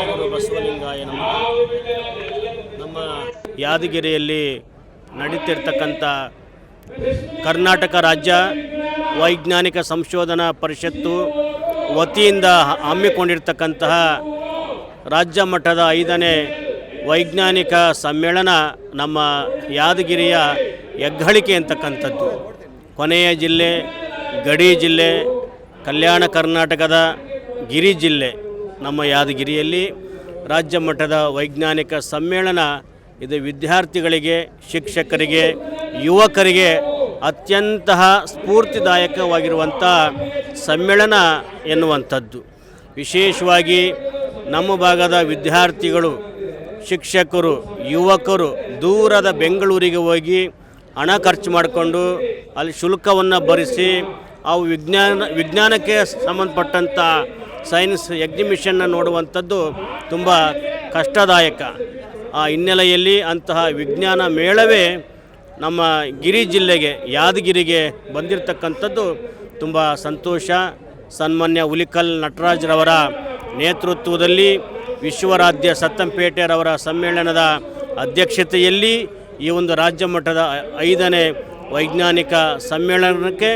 ಗುರು ಬಸವಲಿಂಗಾಯ ನಮಃ. ನಮ್ಮ ಯಾದಗಿರಿಯಲ್ಲಿ ನಡೀತಿರ್ತಕ್ಕಂಥ ಕರ್ನಾಟಕ ರಾಜ್ಯ ವೈಜ್ಞಾನಿಕ ಸಂಶೋಧನಾ ಪರಿಷತ್ತು ವತಿಯಿಂದ ಹಮ್ಮಿಕೊಂಡಿರ್ತಕ್ಕಂತಹ ರಾಜ್ಯ ಮಟ್ಟದ 5ನೇ ವೈಜ್ಞಾನಿಕ ಸಮ್ಮೇಳನ ನಮ್ಮ ಯಾದಗಿರಿಯ ಹೆಗ್ಗಳಿಕೆ ಅಂತಕ್ಕಂಥದ್ದು. ಕೊನೆಯ ಜಿಲ್ಲೆ, ಗಡಿ ಜಿಲ್ಲೆ, ಕಲ್ಯಾಣ ಕರ್ನಾಟಕದ ಗಿರಿ ಜಿಲ್ಲೆ ನಮ್ಮ ಯಾದಗಿರಿಯಲ್ಲಿ ರಾಜ್ಯ ಮಟ್ಟದ ವೈಜ್ಞಾನಿಕ ಸಮ್ಮೇಳನ. ಇದು ವಿದ್ಯಾರ್ಥಿಗಳಿಗೆ, ಶಿಕ್ಷಕರಿಗೆ, ಯುವಕರಿಗೆ ಅತ್ಯಂತ ಸ್ಫೂರ್ತಿದಾಯಕವಾಗಿರುವಂಥ ಸಮ್ಮೇಳನ ಎನ್ನುವಂಥದ್ದು. ವಿಶೇಷವಾಗಿ ನಮ್ಮ ಭಾಗದ ವಿದ್ಯಾರ್ಥಿಗಳು, ಶಿಕ್ಷಕರು, ಯುವಕರು ದೂರದ ಬೆಂಗಳೂರಿಗೆ ಹೋಗಿ ಹಣ ಖರ್ಚು ಮಾಡಿಕೊಂಡು ಅಲ್ಲಿ ಶುಲ್ಕವನ್ನು ಭರಿಸಿ ಅವು ವಿಜ್ಞಾನಕ್ಕೆ ಸಂಬಂಧಪಟ್ಟಂಥ ಸೈನ್ಸ್ ಎಕ್ಸಿಬಿಷನ್ನ ನೋಡುವಂಥದ್ದು ತುಂಬ ಕಷ್ಟದಾಯಕ. ಆ ಹಿನ್ನೆಲೆಯಲ್ಲಿ ಅಂತಹ ವಿಜ್ಞಾನ ಮೇಳವೇ ನಮ್ಮ ಗಿರಿ ಜಿಲ್ಲೆಗೆ, ಯಾದಗಿರಿಗೆ ಬಂದಿರತಕ್ಕಂಥದ್ದು ತುಂಬ ಸಂತೋಷ. ಸನ್ಮಾನ್ಯ ಹುಲಿಕಲ್ ನಟರಾಜ್ರವರ ನೇತೃತ್ವದಲ್ಲಿ ವಿಶ್ವರಾಧ್ಯ ಸತ್ತಂಪೇಟೆರವರ ಸಮ್ಮೇಳನದ ಅಧ್ಯಕ್ಷತೆಯಲ್ಲಿ ಈ ಒಂದು ರಾಜ್ಯ ಮಟ್ಟದ 5ನೇ ವೈಜ್ಞಾನಿಕ ಸಮ್ಮೇಳನಕ್ಕೆ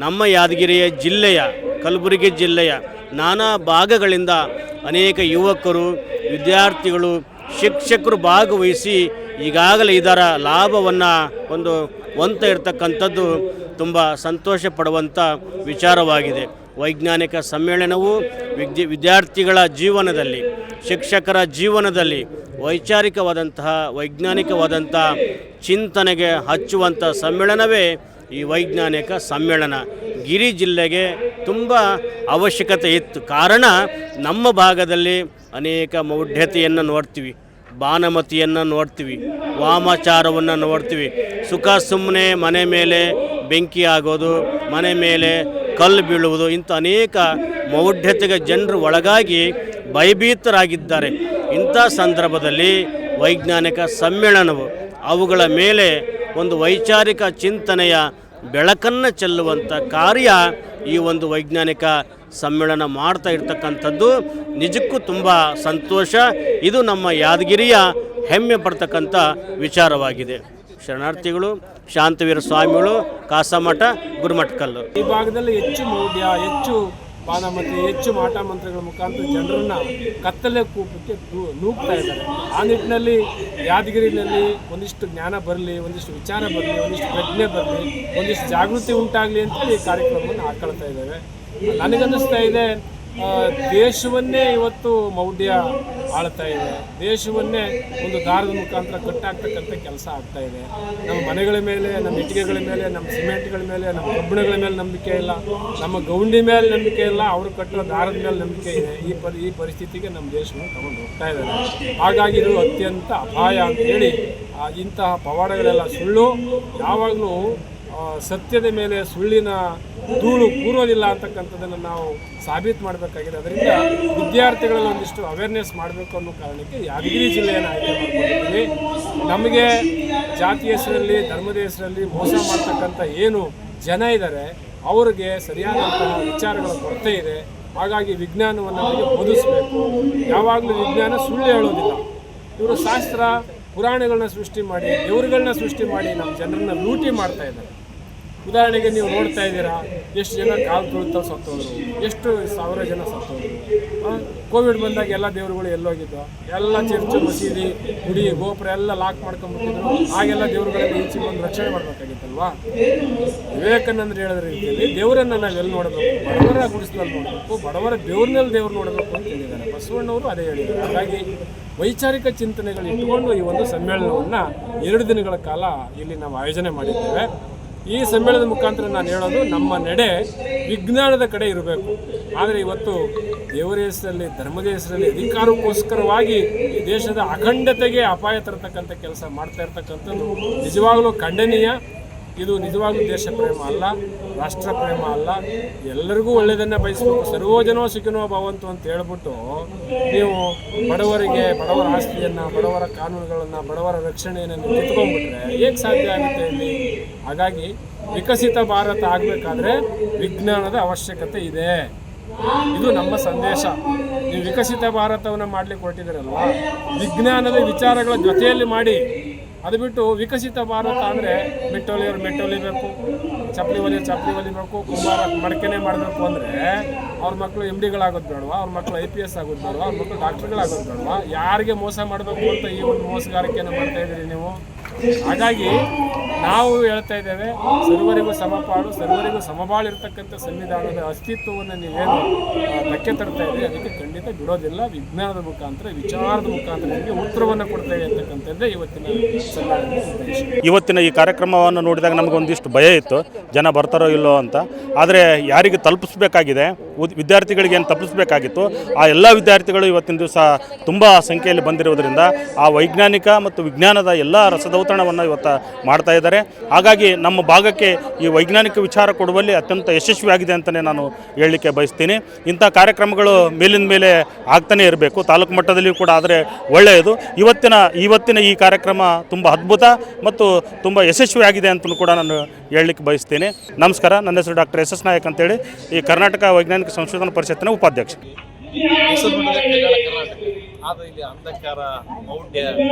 ನಮ್ಮ ಯಾದಗಿರಿಯ ಜಿಲ್ಲೆಯ, ಕಲಬುರಗಿ ಜಿಲ್ಲೆಯ ನಾನಾ ಭಾಗಗಳಿಂದ ಅನೇಕ ಯುವಕರು, ವಿದ್ಯಾರ್ಥಿಗಳು, ಶಿಕ್ಷಕರು ಭಾಗವಹಿಸಿ ಈಗಾಗಲೇ ಇದರ ಲಾಭವನ್ನು ಹೊಂತ ಇರತಕ್ಕಂಥದ್ದು ತುಂಬ ಸಂತೋಷ ಪಡುವಂಥ ವಿಚಾರವಾಗಿದೆ. ವೈಜ್ಞಾನಿಕ ಸಮ್ಮೇಳನವು ವಿದ್ಯಾರ್ಥಿಗಳ ಜೀವನದಲ್ಲಿ, ಶಿಕ್ಷಕರ ಜೀವನದಲ್ಲಿ ವೈಜ್ಞಾನಿಕವಾದಂಥ ಚಿಂತನೆಗೆ ಹಚ್ಚುವಂಥ ಸಮ್ಮೇಳನವೇ ಈ ವೈಜ್ಞಾನಿಕ ಸಮ್ಮೇಳನ. ಗಿರಿ ಜಿಲ್ಲೆಗೆ ತುಂಬ ಅವಶ್ಯಕತೆ ಇತ್ತು. ಕಾರಣ ನಮ್ಮ ಭಾಗದಲ್ಲಿ ಅನೇಕ ಮೌಢ್ಯತೆಯನ್ನು ನೋಡ್ತೀವಿ, ಬಾನಮತಿಯನ್ನು ನೋಡ್ತೀವಿ, ವಾಮಾಚಾರವನ್ನು ನೋಡ್ತೀವಿ. ಸುಖ ಸುಮ್ಮನೆ ಮನೆ ಮೇಲೆ ಬೆಂಕಿ ಆಗೋದು, ಮನೆ ಮೇಲೆ ಕಲ್ಲು ಬೀಳುವುದು, ಇಂಥ ಅನೇಕ ಮೌಢ್ಯತೆಗೆ ಜನರು ಒಳಗಾಗಿ ಭಯಭೀತರಾಗಿದ್ದಾರೆ. ಇಂಥ ಸಂದರ್ಭದಲ್ಲಿ ವೈಜ್ಞಾನಿಕ ಸಮ್ಮೇಳನವು ಅವುಗಳ ಮೇಲೆ ಒಂದು ವೈಚಾರಿಕ ಚಿಂತನೆಯ ಬೆಳಕನ್ನು ಚೆಲ್ಲುವಂಥ ಕಾರ್ಯ ಈ ಒಂದು ವೈಜ್ಞಾನಿಕ ಸಮ್ಮೇಳನ ಮಾಡ್ತಾ ಇರ್ತಕ್ಕಂಥದ್ದು ನಿಜಕ್ಕೂ ತುಂಬ ಸಂತೋಷ. ಇದು ನಮ್ಮ ಯಾದಗಿರಿಯ ಹೆಮ್ಮೆ ಪಡ್ತಕ್ಕಂಥ ವಿಚಾರವಾಗಿದೆ. ಶರಣಾರ್ಥಿಗಳು, ಶಾಂತವೀರ ಸ್ವಾಮಿಗಳು, ಕಾಸಮಠ, ಗುರುಮಠಕಲ್ಲು. ಈ ಭಾಗದಲ್ಲಿ ಹೆಚ್ಚು ಮೌಢ್ಯ, ಹೆಚ್ಚು ಬಾನಮತಿ, ಹೆಚ್ಚು ಮಾಟ ಮಂತ್ರಗಳ ಮುಖಾಂತರ ಜನರನ್ನು ಕತ್ತಲೆ ಕೂಪಕ್ಕೆ ನೂಗ್ತಾ ಇದ್ದಾರೆ. ಆ ನಿಟ್ಟಿನಲ್ಲಿ ಯಾದಗಿರಿನಲ್ಲಿ ಒಂದಿಷ್ಟು ಜ್ಞಾನ ಬರಲಿ, ಒಂದಿಷ್ಟು ವಿಚಾರ ಬರಲಿ, ಒಂದಿಷ್ಟು ಪ್ರಜ್ಞೆ ಬರಲಿ, ಒಂದಿಷ್ಟು ಜಾಗೃತಿ ಉಂಟಾಗಲಿ ಅಂತೇಳಿ ಈ ಕಾರ್ಯಕ್ರಮವನ್ನು ಹಾಕೊಳ್ತಾ ಇದ್ದೇವೆ. ನನಗನ್ನಿಸ್ತಾ ಇದೆ, ದೇಶವನ್ನೇ ಇವತ್ತು ಮೌಢ್ಯ ಆಳ್ತಾ ಇದೆ. ದೇಶವನ್ನೇ ಒಂದು ದಾರದ ಮುಖಾಂತರ ಕಟ್ಟಾಗ್ತಕ್ಕಂಥ ಕೆಲಸ ಆಗ್ತಾ ಇದೆ. ನಮ್ಮ ಮನೆಗಳ ಮೇಲೆ, ನಮ್ಮ ಇಟ್ಟಿಗೆಗಳ ಮೇಲೆ, ನಮ್ಮ ಸಿಮೆಂಟ್ಗಳ ಮೇಲೆ, ನಮ್ಮ ಕಬ್ಬಿಣಗಳ ಮೇಲೆ ನಂಬಿಕೆ ಇಲ್ಲ, ನಮ್ಮ ಗೌಂಡಿ ಮೇಲೆ ನಂಬಿಕೆ ಇಲ್ಲ, ಅವರು ಕಟ್ಟೋ ದಾರದ ಮೇಲೆ ನಂಬಿಕೆ ಇದೆ. ಈ ಪರಿಸ್ಥಿತಿಗೆ ನಮ್ಮ ದೇಶವನ್ನು ತಗೊಂಡು ಹೋಗ್ತಾ ಇದ್ದಾರೆ. ಹಾಗಾಗಿ ಇದು ಅತ್ಯಂತ ಅಪಾಯ ಅಂತೇಳಿ ಇಂತಹ ಪವಾಡಗಳೆಲ್ಲ ಸುಳ್ಳು. ಯಾವಾಗಲೂ ಸತ್ಯದ ಮೇಲೆ ಸುಳ್ಳಿನ ಧೂಳು ಕೂರೋದಿಲ್ಲ ಅಂತಕ್ಕಂಥದ್ದನ್ನು ನಾವು ಸಾಬೀತು ಮಾಡಬೇಕಾಗಿದೆ. ಅದರಿಂದ ವಿದ್ಯಾರ್ಥಿಗಳಲ್ಲಿ ಒಂದಿಷ್ಟು ಅವೇರ್ನೆಸ್ ಮಾಡಬೇಕು ಅನ್ನೋ ಕಾರಣಕ್ಕೆ ಯಾದಗಿರಿ ಜಿಲ್ಲೆಯನ್ನು ಆಯ್ಕೆ ಮಾಡ್ಕೊಂಡಿದ್ದೀವಿ. ನಮಗೆ ಜಾತಿ ಹೆಸರಲ್ಲಿ, ಧರ್ಮದ ಹೆಸರಲ್ಲಿ ಮೋಸ ಮಾಡ್ತಕ್ಕಂಥ ಏನು ಜನ ಇದ್ದಾರೆ ಅವ್ರಿಗೆ ಸರಿಯಾದಂತಹ ವಿಚಾರಗಳ ಕೊರತೆ ಇದೆ. ಹಾಗಾಗಿ ವಿಜ್ಞಾನವನ್ನು ಅವರಿಗೆ ಬೋಧಿಸಬೇಕು. ಯಾವಾಗಲೂ ವಿಜ್ಞಾನ ಸುಳ್ಳು ಹೇಳೋದಿಲ್ಲ. ಇವರು ಶಾಸ್ತ್ರ ಪುರಾಣಗಳನ್ನ ಸೃಷ್ಟಿ ಮಾಡಿ, ದೇವರುಗಳನ್ನ ಸೃಷ್ಟಿ ಮಾಡಿ ನಮ್ಮ ಜನರನ್ನ ಲೂಟಿ ಮಾಡ್ತಾ ಇದ್ದಾರೆ. ಉದಾಹರಣೆಗೆ ನೀವು ನೋಡ್ತಾ ಇದ್ದೀರಾ, ಎಷ್ಟು ಜನ ಕಾಲು ತುಳಿತಾ ಸತ್ತೋದ್ರು, ಎಷ್ಟು ಸಾವಿರ ಜನ ಸತ್ತೋದ್ರು. ಕೋವಿಡ್ ಬಂದಾಗ ಎಲ್ಲ ದೇವರುಗಳು ಎಲ್ಲೋಗಿದ್ದು, ಎಲ್ಲ ಚರ್ಚು, ಮಸೀದಿ, ಗುಡಿ, ಗೋಪುರ ಎಲ್ಲ ಲಾಕ್ ಮಾಡ್ಕೊಂಡ್ಬಿಟ್ಟಿದ್ರು. ಆಗೆಲ್ಲ ದೇವರುಗಳೆಲ್ಲ ಈಚೆ ಬಂದು ರಕ್ಷಣೆ ಮಾಡಬೇಕಾಗಿತ್ತಲ್ವಾ? ವಿವೇಕಾನಂದರು ಹೇಳಿದ ರೀತಿಯಲ್ಲಿ ದೇವರನ್ನು ನಾವು ಎಲ್ಲಿ ನೋಡಬೇಕು, ಬಡವರ ಗುಡಿಸಲಲ್ಲಿ ನೋಡಬೇಕು, ಬಡವರ ದೇವ್ರನ್ನಲ್ಲಿ ದೇವ್ರು ನೋಡಬೇಕು ಅಂತ ಹೇಳಿದ್ದಾರೆ. ಬಸವಣ್ಣವರು ಅದೇ ಹೇಳಿದ್ದಾರೆ. ಹಾಗಾಗಿ ವೈಚಾರಿಕ ಚಿಂತನೆಗಳು ಇಟ್ಟುಕೊಂಡು ಈ ಒಂದು ಸಮ್ಮೇಳನವನ್ನು 2 ದಿನಗಳ ಕಾಲ ಇಲ್ಲಿ ನಾವು ಆಯೋಜನೆ ಮಾಡಿದ್ದೇವೆ. ಈ ಸಮ್ಮೇಳನದ ಮುಖಾಂತರ ನಾನು ಹೇಳೋದು, ನಮ್ಮ ನಡೆ ವಿಜ್ಞಾನದ ಕಡೆ ಇರಬೇಕು. ಆದರೆ ಇವತ್ತು ದೇವರ ಹೆಸರಲ್ಲಿ, ಧರ್ಮದ ಹೆಸರಲ್ಲಿ ಅಧಿಕಾರಕ್ಕೋಸ್ಕರವಾಗಿ ಈ ದೇಶದ ಅಖಂಡತೆಗೆ ಅಪಾಯ ತರತಕ್ಕಂಥ ಕೆಲಸ ಮಾಡ್ತಾ ಇರ್ತಕ್ಕಂಥದ್ದು ನಿಜವಾಗಲೂ ಖಂಡನೀಯ. ಇದು ನಿಜವಾಗ್ಲೂ ದೇಶ ಪ್ರೇಮ ಅಲ್ಲ, ರಾಷ್ಟ್ರ ಪ್ರೇಮ ಅಲ್ಲ. ಎಲ್ಲರಿಗೂ ಒಳ್ಳೆಯದನ್ನು ಬಯಸಬೇಕು. ಸರ್ವಜನೋ ಸುಖಿನೋ ಭವಂತು ಅಂತ ಹೇಳ್ಬಿಟ್ಟು ನೀವು ಬಡವರಿಗೆ, ಬಡವರ ಆಸ್ತಿಯನ್ನು, ಬಡವರ ಕಾನೂನುಗಳನ್ನು, ಬಡವರ ರಕ್ಷಣೆಯನ್ನು ಕಿತ್ಕೊಂಡ್ಬಿಟ್ರೆ ಹೇಗೆ ಸಾಧ್ಯ ಆಗುತ್ತೆ ಇಲ್ಲಿ? ಹಾಗಾಗಿ ವಿಕಸಿತ ಭಾರತ ಆಗಬೇಕಾದ್ರೆ ವಿಜ್ಞಾನದ ಅವಶ್ಯಕತೆ ಇದೆ. ಇದು ನಮ್ಮ ಸಂದೇಶ. ನೀವು ವಿಕಸಿತ ಭಾರತವನ್ನು ಮಾಡಲಿಕ್ಕೆ ಹೊರಟಿದ್ದೀರಲ್ವಾ, ವಿಜ್ಞಾನದ ವಿಚಾರಗಳ ಜೊತೆಯಲ್ಲಿ ಮಾಡಿ. ಅದು ಬಿಟ್ಟು ವಿಕಸಿತ ಭಾರತ ಅಂದರೆ ಮೆಟ್ಟೊಲಿಯವರು ಮೆಟ್ಟೊಲಿಬೇಕು, ಚಪ್ಪಲಿ ಹೊಲಿಬೇಕು, ಕುಂಬಾರ ಮಡಕೆನೆ ಮಾಡಬೇಕು ಅಂದರೆ ಅವ್ರ ಮಕ್ಕಳು MD-ಗಳಾಗೋದು ಬೇಡವಾ, ಅವ್ರ ಮಕ್ಕಳು IPS ಆಗೋದು ಬೇಡವಾ, ಅವ್ರ ಮಕ್ಕಳು ಡಾಕ್ಟ್ರುಗಳಾಗೋದು ಬೇಡವಾ? ಯಾರಿಗೆ ಮೋಸ ಮಾಡಬೇಕು ಅಂತ ಈ ಒಂದು ಮೋಸಗಾರಿಕೆಯನ್ನು ಮಾಡ್ತಾ ಇದ್ದೀರಿ ನೀವು. ಹಾಗಾಗಿ ನಾವು ಹೇಳ್ತಾ ಇದ್ದೇವೆ, ಸರ್ವರಿಗೂ ಸಮಪಾಡು, ಸರ್ವರಿಗೂ ಸಮಬಾಳಿರ್ತಕ್ಕಂಥ ಸಂವಿಧಾನದ ಅಸ್ತಿತ್ವವನ್ನು ನೀವೇನು ಧಕ್ಕೆ ತರ್ತಾ ಇದ್ದೀರಿ, ಅದಕ್ಕೆ ಖಂಡಿತ ಬಿಡೋದಿಲ್ಲ. ವಿಜ್ಞಾನದ ಮುಖಾಂತರ, ವಿಚಾರದ ಮುಖಾಂತರ ನಿಮಗೆ ಉತ್ತರವನ್ನು ಕೊಡ್ತೇವೆ ಅಂತಕ್ಕಂಥದ್ದೇ ಇವತ್ತಿನ ಸಮ್ಮೇಳನದ ಉದ್ದೇಶ. ಇವತ್ತಿನ ಈ ಕಾರ್ಯಕ್ರಮವನ್ನು ನೋಡಿದಾಗ ನಮಗೊಂದಿಷ್ಟು ಭಯ ಇತ್ತು, ಜನ ಬರ್ತಾರೋ ಇಲ್ಲೋ ಅಂತ. ಆದರೆ ಯಾರಿಗೆ ತಲುಪಿಸ್ಬೇಕಾಗಿದೆ, ವಿದ್ಯಾರ್ಥಿಗಳಿಗೆ ಏನು ತಲುಪಿಸ್ಬೇಕಾಗಿತ್ತು, ಆ ಎಲ್ಲ ವಿದ್ಯಾರ್ಥಿಗಳು ಇವತ್ತಿನ ದಿವಸ ತುಂಬ ಸಂಖ್ಯೆಯಲ್ಲಿ ಬಂದಿರುವುದರಿಂದ ಆ ವೈಜ್ಞಾನಿಕ ಮತ್ತು ವಿಜ್ಞಾನದ ಎಲ್ಲ ರಸದೌತಣವನ್ನು ಇವತ್ತು ಮಾಡ್ತಾ ಇದ್ದಾರೆ. ಹಾಗಾಗಿ ನಮ್ಮ ಭಾಗಕ್ಕೆ ಈ ವೈಜ್ಞಾನಿಕ ವಿಚಾರ ಕೊಡುವಲ್ಲಿ ಅತ್ಯಂತ ಯಶಸ್ವಿಯಾಗಿದೆ ಅಂತಲೇ ನಾನು ಹೇಳಲಿಕ್ಕೆ ಬಯಸ್ತೀನಿ. ಇಂಥ ಕಾರ್ಯಕ್ರಮಗಳು ಮೇಲಿನ ಮೇಲೆ ಆಗ್ತಾನೇ ಇರಬೇಕು, ತಾಲೂಕು ಮಟ್ಟದಲ್ಲಿಯೂ ಕೂಡ ಆದರೆ ಒಳ್ಳೆಯದು. ಇವತ್ತಿನ ಈ ಕಾರ್ಯಕ್ರಮ ತುಂಬ ಅದ್ಭುತ ಮತ್ತು ತುಂಬ ಯಶಸ್ವಿಯಾಗಿದೆ ಅಂತಲೂ ಕೂಡ ನಾನು ಹೇಳಲಿಕ್ಕೆ ಬಯಸ್ತೀನಿ. ನಮಸ್ಕಾರ, ನನ್ನ ಹೆಸರು ಡಾಕ್ಟರ್ SS ನಾಯಕ್ ಅಂತೇಳಿ, ಈ ಕರ್ನಾಟಕ ವೈಜ್ಞಾನಿಕ ಸಂಶೋಧನಾ ಪರಿಷತ್ತಿನ ಉಪಾಧ್ಯಕ್ಷ. ಹೆಸರು ನೋಡಿದ್ರೆ ಕಲ್ಯಾಣ ಕರ್ನಾಟಕ, ಆದರೆ ಇಲ್ಲಿ ಅಂಧಕಾರ, ಮೌಢ್ಯ,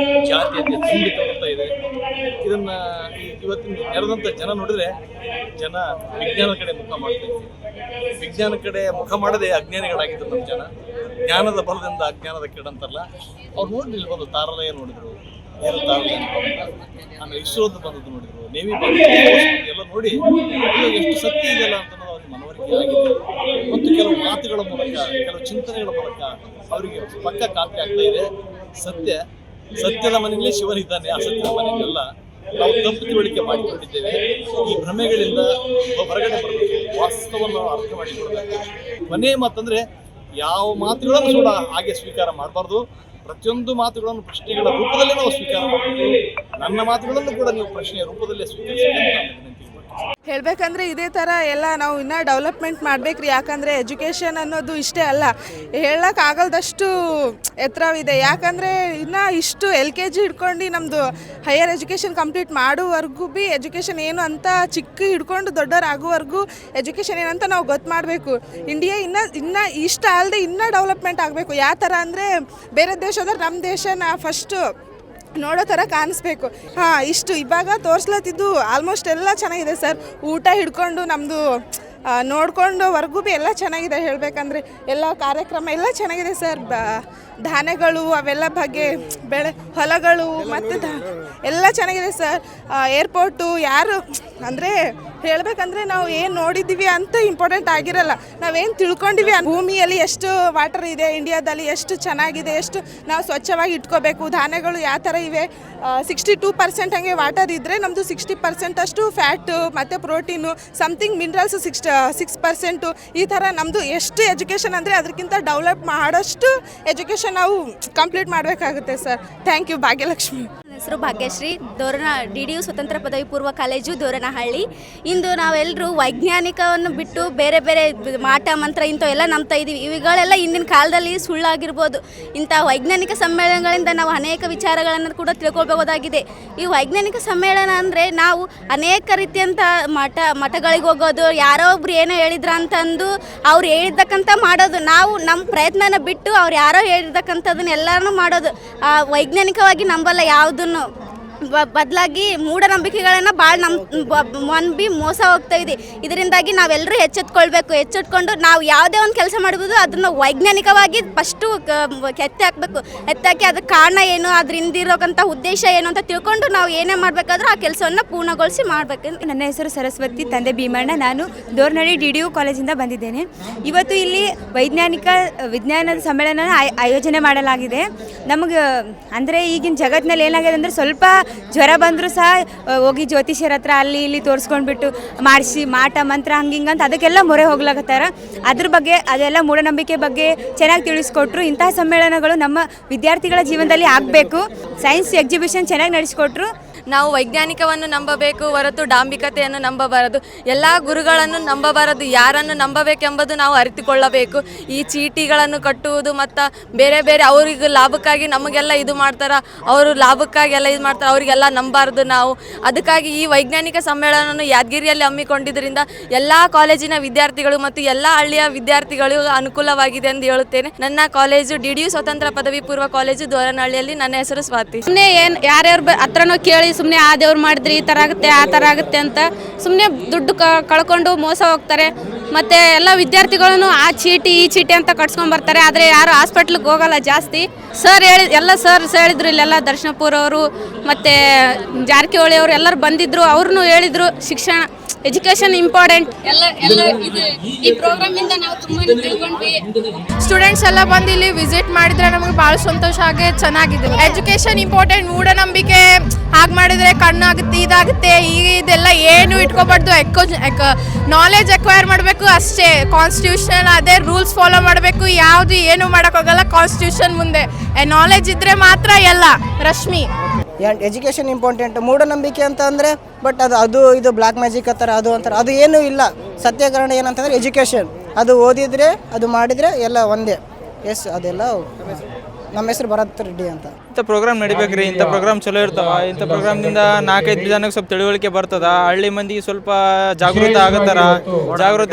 ಜಾತೀಯತೆ ತುಂಬಿ ತಗೊಳ್ತಾ ಇದೆ. ಇದನ್ನ ಇವತ್ತಿನ ನೆರೆದಂಥ ಜನ ನೋಡಿದ್ರೆ ಜನ ವಿಜ್ಞಾನ ಕಡೆ ಮುಖ ಮಾಡ್ತಾ ಇದ್ದಾರೆ. ವಿಜ್ಞಾನ ಕಡೆ ಮುಖ ಮಾಡದೆ ಅಜ್ಞಾನಿಗಳಾಗಿದ್ದರು ನಮ್ಮ ಜನ. ಜ್ಞಾನದ ಬಲದಿಂದ ಅಜ್ಞಾನದ ಕೆಡಂತಾರಲ್ಲ, ಅವ್ರು ನೋಡಿ ಇಲ್ಲಿ ಬಂದು ತಾರಾಲಯ ನೋಡಿದ್ರು, ಏರೋ ತಾರಾಲಯ, ಆಮೇಲೆ ಇಸ್ರೋದು ಬಂದದ್ದು ನೋಡಿದ್ರು, ನೇವಿ ಎಲ್ಲ ನೋಡಿ ಎಷ್ಟು ಸತ್ಯ ಇದೆಯಲ್ಲ ಅಂತ ಅವ್ರಿಗೆ ಮನವರಿಕೆ ಆಗಿದೆ. ಮತ್ತು ಕೆಲವು ಮಾತುಗಳ ಮೂಲಕ, ಕೆಲವು ಚಿಂತನೆಗಳ ಮೂಲಕ ಅವರಿಗೆ ಪಕ್ಕ ಖಾತ್ರಿ ಆಗ್ತಾ ಇದೆ, ಸತ್ಯದ ಮನೆಯಲ್ಲಿ ಶಿವನಿದ್ದಾನೆ, ಅಸತ್ಯದ ಮನೆಯಲ್ಲ. ನಾವು ತಪ್ಪು ತಿಳುವಳಿಕೆ ಮಾಡಿಕೊಂಡಿದ್ದೇವೆ. ಈ ಭ್ರಮೆಗಳಿಂದ ಹೊರಗಡೆ ಬರಬೇಕು, ವಾಸ್ತವವನ್ನು ಅರ್ಥ ಮಾಡಿಕೊಳ್ಬೇಕು. ಕೊನೆ ಮಾತಂದ್ರೆ ಯಾವ ಮಾತುಗಳನ್ನು ಕೂಡ ಹಾಗೆ ಸ್ವೀಕಾರ ಮಾಡಬಾರ್ದು. ಪ್ರತಿಯೊಂದು ಮಾತುಗಳನ್ನು ಪ್ರಶ್ನೆಗಳ ರೂಪದಲ್ಲೇ ನಾವು ಸ್ವೀಕಾರ ಮಾಡಬೇಕು. ನನ್ನ ಮಾತುಗಳನ್ನು ಕೂಡ ನೀವು ಪ್ರಶ್ನೆಯ ರೂಪದಲ್ಲೇ ಸ್ವೀಕರಿಸಬೇಕು. ಹೇಳಬೇಕಂದ್ರೆ ಇದೇ ಥರ ಎಲ್ಲ ನಾವು ಇನ್ನೂ ಡೆವಲಪ್ಮೆಂಟ್ ಮಾಡಬೇಕ್ರಿ. ಯಾಕಂದರೆ ಎಜುಕೇಷನ್ ಅನ್ನೋದು ಇಷ್ಟೇ ಅಲ್ಲ, ಹೇಳೋಕ್ಕಾಗಲ್ದಷ್ಟು ಎತ್ತರವಿದೆ. ಯಾಕಂದರೆ ಇನ್ನೂ ಇಷ್ಟು LKG ಹಿಡ್ಕೊಂಡು ನಮ್ಮದು ಹೈಯರ್ ಎಜುಕೇಷನ್ ಕಂಪ್ಲೀಟ್ ಮಾಡೋವರೆಗೂ ಭೀ ಎಜುಕೇಷನ್ ಏನು ಅಂತ ಚಿಕ್ಕ ಹಿಡ್ಕೊಂಡು ದೊಡ್ಡವರಾಗೋವರೆಗೂ ಎಜುಕೇಷನ್ ಏನಂತ ನಾವು ಗೊತ್ತು ಮಾಡಬೇಕು. ಇಂಡಿಯಾ ಇನ್ನೂ ಇಷ್ಟ ಅಲ್ಲದೆ ಇನ್ನೂ ಡೆವಲಪ್ಮೆಂಟ್ ಆಗಬೇಕು. ಯಾವ ಥರ ಅಂದರೆ ಬೇರೆ ದೇಶದವ್ರು ನಮ್ಮ ದೇಶನ ಫಸ್ಟು ನೋಡೋ ಥರ ಕಾಣಿಸ್ಬೇಕು. ಇಷ್ಟು ಇವಾಗ ತೋರಿಸ್ಲತ್ತಿದ್ದು ಆಲ್ಮೋಸ್ಟ್ ಎಲ್ಲ ಚೆನ್ನಾಗಿದೆ ಸರ್. ಊಟ ಹಿಡ್ಕೊಂಡು ನಮ್ಮದು ನೋಡ್ಕೊಂಡವರೆಗೂ ಭೀ ಎಲ್ಲ ಚೆನ್ನಾಗಿದೆ. ಹೇಳಬೇಕಂದ್ರೆ ಎಲ್ಲ ಕಾರ್ಯಕ್ರಮ ಎಲ್ಲ ಚೆನ್ನಾಗಿದೆ ಸರ್. ಧಾನ್ಯಗಳು ಅವೆಲ್ಲ ಬಗ್ಗೆ, ಬೆಳೆ ಹೊಲಗಳು ಮತ್ತು ಎಲ್ಲ ಚೆನ್ನಾಗಿದೆ ಸರ್. ಏರ್ಪೋರ್ಟು ಯಾರು ಅಂದರೆ ಹೇಳಬೇಕಂದ್ರೆ ನಾವು ಏನು ನೋಡಿದ್ದೀವಿ ಅಂತ ಇಂಪಾರ್ಟೆಂಟ್ ಆಗಿರಲ್ಲ, ನಾವೇನು ತಿಳ್ಕೊಂಡಿವಿ. ಭೂಮಿಯಲ್ಲಿ ಎಷ್ಟು ವಾಟರ್ ಇದೆ ಇಂಡಿಯಾದಲ್ಲಿ, ಎಷ್ಟು ಚೆನ್ನಾಗಿದೆ, ಎಷ್ಟು ನಾವು ಸ್ವಚ್ಛವಾಗಿ ಇಟ್ಕೋಬೇಕು. ಧಾನ್ಯಗಳು ಯಾವ ಥರ ಇವೆ, 62% ಹಂಗೆ ವಾಟರ್ ಇದ್ದರೆ ನಮ್ಮದು 60% ಅಷ್ಟು ಫ್ಯಾಟು ಮತ್ತು ಪ್ರೋಟೀನು, ಸಮಥಿಂಗ್ ಮಿನರಲ್ಸ್ 6%. ಈ ಥರ ನಮ್ಮದು ಎಷ್ಟು ಎಜುಕೇಷನ್ ಅಂದರೆ ಅದಕ್ಕಿಂತ ಡೆವಲಪ್ ಮಾಡೋಷ್ಟು ಎಜುಕೇಷನ್ ನಾವು ಕಂಪ್ಲೀಟ್ ಮಾಡಬೇಕಾಗುತ್ತೆ ಸರ್. Thank you. ಭಾಗ್ಯಲಕ್ಷ್ಮಿ. ನನ್ನ ಹೆಸರು ಭಾಗ್ಯಶ್ರೀ, DDU ಸ್ವತಂತ್ರ ಪದವಿ ಪೂರ್ವ ಕಾಲೇಜು ದೋರನಹಳ್ಳಿ. ಇಂದು ನಾವೆಲ್ಲರೂ ವೈಜ್ಞಾನಿಕವನ್ನು ಬಿಟ್ಟು ಬೇರೆ ಬೇರೆ ಮಾಟ ಮಂತ್ರ ಇಂಥವೆಲ್ಲ ನಂಬ್ತಾ ಇದ್ದೀವಿ. ಇವುಗಳೆಲ್ಲ ಇಂದಿನ ಕಾಲದಲ್ಲಿ ಸುಳ್ಳಾಗಿರ್ಬೋದು. ಇಂಥ ವೈಜ್ಞಾನಿಕ ಸಮ್ಮೇಳನಗಳಿಂದ ನಾವು ಅನೇಕ ವಿಚಾರಗಳನ್ನು ಕೂಡ ತಿಳ್ಕೊಳ್ಬಹುದಾಗಿದೆ. ಈ ವೈಜ್ಞಾನಿಕ ಸಮ್ಮೇಳನ ಅಂದರೆ ನಾವು ಅನೇಕ ರೀತಿಯಂಥ ಮಠಗಳಿಗೆ ಹೋಗೋದು, ಯಾರೋ ಒಬ್ರು ಏನೋ ಹೇಳಿದ್ರ ಅಂತಂದು ಅವ್ರು ಹೇಳಿದ್ದಕ್ಕಂಥ ಮಾಡೋದು. ನಾವು ನಮ್ಮ ಪ್ರಯತ್ನನ ಬಿಟ್ಟು ಅವ್ರು ಯಾರೋ ಹೇಳಿರ್ತಕ್ಕಂಥದ್ದನ್ನ ಎಲ್ಲನೂ ಮಾಡೋದು. ವೈಜ್ಞಾನಿಕವಾಗಿ ನಂಬಲ್ಲ ಯಾವುದನ್ನು, ಬದಲಾಗಿ ಮೂಢನಂಬಿಕೆಗಳನ್ನು ಭಾಳ ನಂಬಿ ಮೋಸ ಹೋಗ್ತಾ ಇದೆ. ಇದರಿಂದಾಗಿ ನಾವೆಲ್ಲರೂ ಎಚ್ಚೆತ್ಕೊಂಡು ನಾವು ಯಾವುದೇ ಒಂದು ಕೆಲಸ ಮಾಡ್ಬೋದು ಅದನ್ನು ವೈಜ್ಞಾನಿಕವಾಗಿ ಫಸ್ಟು ಎತ್ತಾಕಬೇಕು. ಎತ್ತಾಕಿ ಅದಕ್ಕೆ ಕಾರಣ ಏನು, ಅದ್ರ ಹಿಂದಿರೋಕ್ಕಂಥ ಉದ್ದೇಶ ಏನು ಅಂತ ತಿಳ್ಕೊಂಡು ನಾವು ಏನೇ ಮಾಡಬೇಕಾದ್ರೂ ಆ ಕೆಲಸವನ್ನು ಪೂರ್ಣಗೊಳಿಸಿ ಮಾಡಬೇಕು. ನನ್ನ ಹೆಸರು ಸರಸ್ವತಿ, ತಂದೆ ಭೀಮಣ್ಣ. ನಾನು ದೋರ್ನಹಳ್ಳಿ DDU ಕಾಲೇಜಿಂದ ಬಂದಿದ್ದೇನೆ. ಇವತ್ತು ಇಲ್ಲಿ ವಿಜ್ಞಾನದ ಸಮ್ಮೇಳನ ಆಯೋಜನೆ ಮಾಡಲಾಗಿದೆ. ನಮಗೆ ಅಂದರೆ ಈಗಿನ ಜಗತ್ತಿನಲ್ಲಿ ಏನಾಗಿದೆ ಅಂದರೆ ಸ್ವಲ್ಪ ಜ್ವರ ಬಂದರೂ ಸಹ ಹೋಗಿ ಜ್ಯೋತಿಷ್ಯರ ಹತ್ರ ಅಲ್ಲಿ ಇಲ್ಲಿ ತೋರಿಸ್ಕೊಂಡ್ಬಿಟ್ಟು ಮಾಡಿಸಿ ಮಾಟ ಮಂತ್ರ ಹಂಗಿಂಗೆ ಅಂತ ಅದಕ್ಕೆಲ್ಲ ಮೊರೆ ಹೋಗ್ಲಾಕತ್ತಾರ. ಅದ್ರ ಬಗ್ಗೆ ಅದೆಲ್ಲ ಮೂಢನಂಬಿಕೆ ಬಗ್ಗೆ ಚೆನ್ನಾಗಿ ತಿಳಿಸ್ಕೊಟ್ರು. ಇಂತಹ ಸಮ್ಮೇಳನಗಳು ನಮ್ಮ ವಿದ್ಯಾರ್ಥಿಗಳ ಜೀವನದಲ್ಲಿ ಆಗಬೇಕು. ಸೈನ್ಸ್ ಎಕ್ಸಿಬಿಷನ್ ಚೆನ್ನಾಗಿ ನಡೆಸ್ಕೊಟ್ರು. ನಾವು ವೈಜ್ಞಾನಿಕವನ್ನು ನಂಬಬೇಕು ಹೊರತು ಡಾಂಬಿಕತೆಯನ್ನು ನಂಬಬಾರದು. ಎಲ್ಲ ಗುರುಗಳನ್ನು ನಂಬಬಾರದು, ಯಾರನ್ನು ನಂಬಬೇಕೆಂಬುದು ನಾವು ಅರಿತುಕೊಳ್ಳಬೇಕು. ಈ ಚೀಟಿಗಳನ್ನು ಕಟ್ಟುವುದು ಮತ್ತು ಬೇರೆ ಬೇರೆ ಅವರಿಗೆ ಲಾಭಕ್ಕಾಗಿ ನಮಗೆಲ್ಲ ಇದು ಮಾಡ್ತಾರೆ, ಅವರು ಲಾಭಕ್ಕಾಗಿ ಎಲ್ಲ ಇದು ಮಾಡ್ತಾರೆ, ಅವರಿಗೆಲ್ಲ ನಂಬಾರ್ದು ನಾವು. ಅದಕ್ಕಾಗಿ ಈ ವೈಜ್ಞಾನಿಕ ಸಮ್ಮೇಳನವನ್ನು ಯಾದಗಿರಿಯಲ್ಲಿ ಹಮ್ಮಿಕೊಂಡಿದ್ದರಿಂದ ಎಲ್ಲ ಕಾಲೇಜಿನ ವಿದ್ಯಾರ್ಥಿಗಳು ಮತ್ತು ಎಲ್ಲ ಹಳ್ಳಿಯ ವಿದ್ಯಾರ್ಥಿಗಳು ಅನುಕೂಲವಾಗಿದೆ ಎಂದು ಹೇಳುತ್ತೇನೆ. ನನ್ನ ಕಾಲೇಜು DDU ಸ್ವತಂತ್ರ ಪದವಿ ಪೂರ್ವ ಕಾಲೇಜು ದೋರನಹಳ್ಳಿಯಲ್ಲಿ. ನನ್ನ ಹೆಸರು ಸ್ವಾತಿ. ಸುಮ್ಮನೆ ಏನು ಯಾರ್ಯಾರ ಹತ್ರನೋ ಕೇಳಿ ಸುಮ್ಮನೆ ಆ ದೇವ್ರು ಮಾಡಿದ್ರಿ ಈ ಥರ ಆಗುತ್ತೆ ಆ ಥರ ಆಗುತ್ತೆ ಅಂತ ಸುಮ್ಮನೆ ದುಡ್ಡು ಕಳ್ಕೊಂಡು ಮೋಸ ಹೋಗ್ತಾರೆ. ಮತ್ತು ಎಲ್ಲ ವಿದ್ಯಾರ್ಥಿಗಳನ್ನು ಆ ಚೀಟಿ ಈ ಚೀಟಿ ಅಂತ ಕಟ್ಸ್ಕೊಂಡ್ಬರ್ತಾರೆ. ಆದರೆ ಯಾರು ಹಾಸ್ಪಿಟ್ಲಿಗೆ ಹೋಗಲ್ಲ ಜಾಸ್ತಿ. ಎಲ್ಲ ಸರ್ಸ್ ಹೇಳಿದ್ರು, ಇಲ್ಲೆಲ್ಲ ದರ್ಶನಪುರ ಅವರು ಮತ್ತು ಜಾರಕಿಹೊಳಿ ಅವರು ಎಲ್ಲರೂ ಬಂದಿದ್ದರು. ಅವ್ರನ್ನೂ ಹೇಳಿದರು ಶಿಕ್ಷಣ ಎಜುಕೇಷನ್ ಇಂಪಾರ್ಟೆಂಟ್. ಈ ಪ್ರೋಗ್ರಾಮಿಂದ ನಾವು ತುಂಬಾ ತಿಳ್ಕೊಂಡ್ವಿ. ಸ್ಟೂಡೆಂಟ್ಸ್ ಎಲ್ಲ ಬಂದು ಇಲ್ಲಿ ವಿಸಿಟ್ ಮಾಡಿದರೆ ನಮಗೆ ಭಾಳ ಸಂತೋಷ ಆಗಿ ಚೆನ್ನಾಗಿದೆ. Education important. ಮೂಢನಂಬಿಕೆ ಹಾಗೆ ಮಾಡಿದರೆ ಕಣ್ಣಾಗುತ್ತೆ ಇದಾಗುತ್ತೆ ಇದೆಲ್ಲ ಏನು ಇಟ್ಕೋಬಾರ್ದು. ನಾಲೆಜ್ ಎಕ್ವೈರ್ ಮಾಡಬೇಕು ಅಷ್ಟೇ. ಕಾನ್ಸ್ಟಿಟ್ಯೂಷನ್ ಅದೇ ರೂಲ್ಸ್ ಫಾಲೋ ಮಾಡಬೇಕು. ಯಾವುದು ಏನು ಮಾಡೋಕ್ಕಾಗಲ್ಲ ಕಾನ್ಸ್ಟಿಟ್ಯೂಷನ್ ಮುಂದೆ. ನಾಲೆಜ್ ಇದ್ದರೆ ಮಾತ್ರ ಎಲ್ಲ. Rashmi education important. ಮೂಢನಂಬಿಕೆ ಅಂತ ಅಂದರೆ ಬಟ್ ಅದು ಇದು ಬ್ಲ್ಯಾಕ್ ಮ್ಯಾಜಿಕ್ ಆ ಥರ ಅದು ಅಂತಾರೆ. ಅದು ಏನೂ ಇಲ್ಲ. ಸತ್ಯಕಾರಣ ಏನಂತಂದರೆ ಎಜುಕೇಷನ್. ಅದು ಓದಿದರೆ ಅದು ಮಾಡಿದರೆ ಎಲ್ಲ ಒಂದೇ. ಅದೆಲ್ಲ ನಮ್ಮ ಹೆಸರು ಭರತ್ ರೆಡ್ಡಿ ಅಂತ. ಇಂಥ ಪ್ರೋಗ್ರಾಮ್ ನಡಿಬೇಕ್ರಿ. ಇಂಥ ಪ್ರೋಗ್ರಾಮ್ ಚಲೋ ಇರ್ತಾವ. ಇಂಥ ಪ್ರೋಗ್ರಾಮ್ನಿಂದ 4-5 ಜನಕ್ಕೆ ಸ್ವಲ್ಪ ತಿಳುವಳಿಕೆ ಬರ್ತದ. ಹಳ್ಳಿ ಮಂದಿಗೆ ಸ್ವಲ್ಪ ಜಾಗೃತ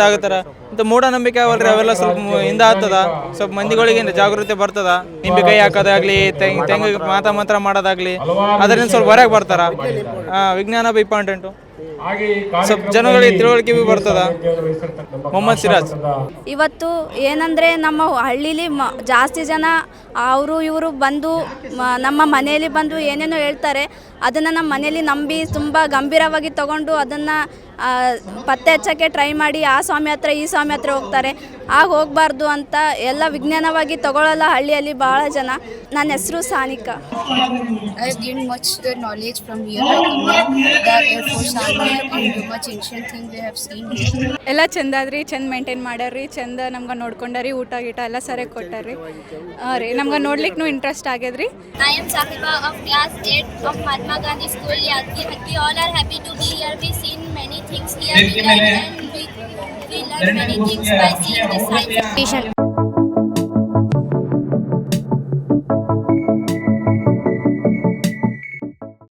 ಆಗತ್ತಾರ. ಇಂಥ ಮೂಢನಂಬಿಕೆ ಅವಲ್ರಿ ಅವೆಲ್ಲ ಸ್ವಲ್ಪ ಹಿಂದೆ ಆಗ್ತದ. ಸ್ವಲ್ಪ ಮಂದಿಗಳಿಗೆ ಜಾಗೃತಿ ಬರ್ತದ. ನಿಂಬೆಕಾಯಿ ಹಾಕೋದಾಗ್ಲಿ, ತೆಂಗಿಗೆ ಮಾತ್ರ ಮಾಡೋದಾಗ್ಲಿ ಅದರಿಂದ ಸ್ವಲ್ಪ ಹೊರಗೆ ಬರ್ತಾರ. ವಿಜ್ಞಾನ ಇಂಪಾರ್ಟೆಂಟು. ಸ್ವಲ್ಪ ಜನಗಳಿಗೆ ತಿಳುವಳಿಕೆ ಬರ್ತದ. ಮೊಹಮ್ಮದ್ ಸಿರಾಜ್. ಇವತ್ತು ಏನಂದರೆ ನಮ್ಮ ಹಳ್ಳೀಲಿ ಜಾಸ್ತಿ ಜನ ಅವರು ಇವರು ಬಂದು ನಮ್ಮ ಮನೆಯಲ್ಲಿ ಬಂದು ಏನೇನೋ ಹೇಳ್ತಾರೆ. ಅದನ್ನು ನಮ್ಮ ಮನೆಯಲ್ಲಿ ನಂಬಿ ತುಂಬ ಗಂಭೀರವಾಗಿ ತಗೊಂಡು ಅದನ್ನು ಪತ್ತೆ ಹಚ್ಚೋಕ್ಕೆ ಟ್ರೈ ಮಾಡಿ ಆ ಸ್ವಾಮಿ ಹತ್ರ ಈ ಸ್ವಾಮಿ ಹತ್ರ ಹೋಗ್ತಾರೆ. ಆಗ ಹೋಗಬಾರ್ದು ಅಂತ ಎಲ್ಲ ವಿಜ್ಞಾನವಾಗಿ ತಗೊಳ್ಳಲ್ಲ ಹಳ್ಳಿಯಲ್ಲಿ ಭಾಳ ಜನ. ನನ್ನ ಹೆಸರು Sanika. I have gained much knowledge from here. The Air Force Army and much ancient things we have seen here. ಎಲ್ಲ ಚಂದಾದ್ರಿ, ಚಂದ ಮೇಂಟೈನ್ ಮಾಡ್ಯಾರ್ರಿ, ಚಂದ ನಮ್ಗೆ ನೋಡ್ಕೊಂಡಾರಿ. ಊಟ ಗೀಟ ಎಲ್ಲ ಸರಿಯಾಗಿ ಕೊಟ್ಟಾರ್ರಿ. ರೀ ನಮ್ಗೆ ನೋಡ್ಲಿಕ್ಕೆ ಇಂಟ್ರೆಸ್ಟ್ ಆಗ್ಯದ್ರಿ. I am Sahiba of class 8 of Mahatma Gandhi School, Yadgir. We all are happy to be here. We seen many things here. We learn many things by seeing this science exhibition.